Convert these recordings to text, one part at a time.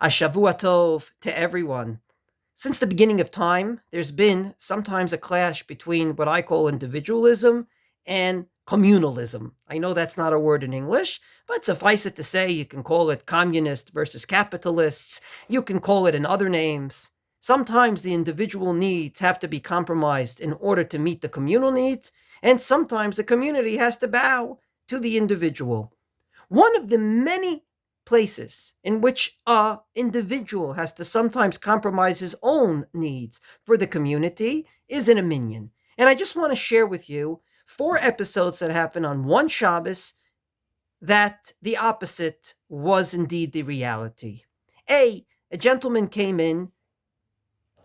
A Shavua Tov to everyone. Since the beginning of time, there's been sometimes a clash between what I call individualism and communalism. I know that's not a word in English, but suffice it to say, you can call it communist versus capitalists. You can call it in other names. Sometimes the individual needs have to be compromised in order to meet the communal needs, and sometimes the community has to bow to the individual. One of the many places in which an individual has to sometimes compromise his own needs for the community is in a minyan. And I just want to share with you 4 episodes that happened on one Shabbos that the opposite was indeed the reality. A gentleman came in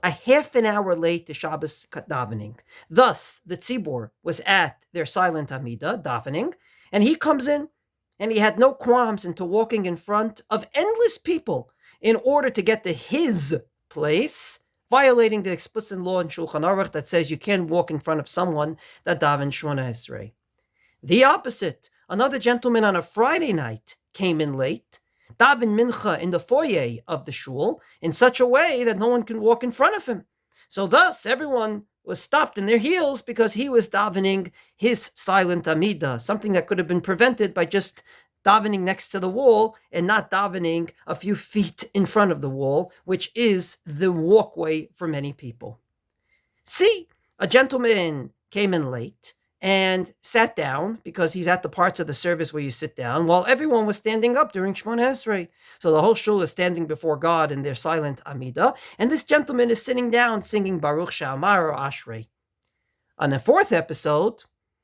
a half an hour late to Shabbos davening. Thus, the tzibur was at their silent Amida davening, and he comes in and he had no qualms into walking in front of endless people in order to get to his place, violating the explicit law in Shulchan Aruch that says you can't walk in front of someone that davens Shmona Esrei. The opposite, another gentleman on a Friday night came in late, daven mincha in the foyer of the shul in such a way that no one can walk in front of him. So thus, everyone was stopped in their heels because he was davening his silent Amida, something that could have been prevented by just davening next to the wall and not davening a few feet in front of the wall, which is the walkway for many people. See, a gentleman came in late and sat down because he's at the parts of the service where you sit down while everyone was standing up during Shmona Esrei. So the whole shul is standing before God in their silent Amida, and this gentleman is sitting down singing Baruch She'amar or Ashrei. On the 4th episode,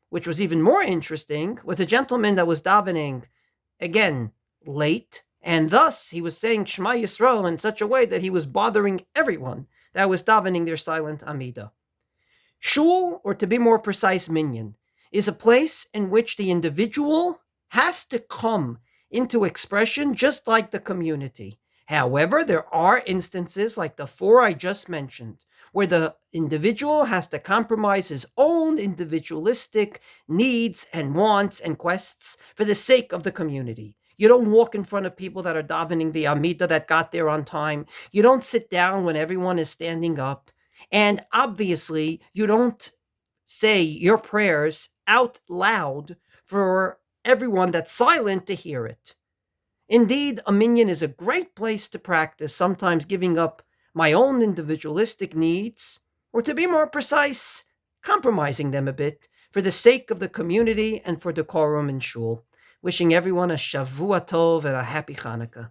which was even more interesting, was a gentleman that was davening, again, late, and thus he was saying Shema Yisrael in such a way that he was bothering everyone that was davening their silent Amida. Shul, or to be more precise, minyan, is a place in which the individual has to come into expression just like the community. However, there are instances like the 4 I just mentioned, where the individual has to compromise his own individualistic needs and wants and quests for the sake of the community. You don't walk in front of people that are davening the Amida that got there on time. You don't sit down when everyone is standing up. And obviously, you don't say your prayers out loud for everyone that's silent to hear it. Indeed, a minyan is a great place to practice sometimes giving up my own individualistic needs, or to be more precise, compromising them a bit for the sake of the community and for decorum in shul. Wishing everyone a Shavua Tov and a happy Hanukkah.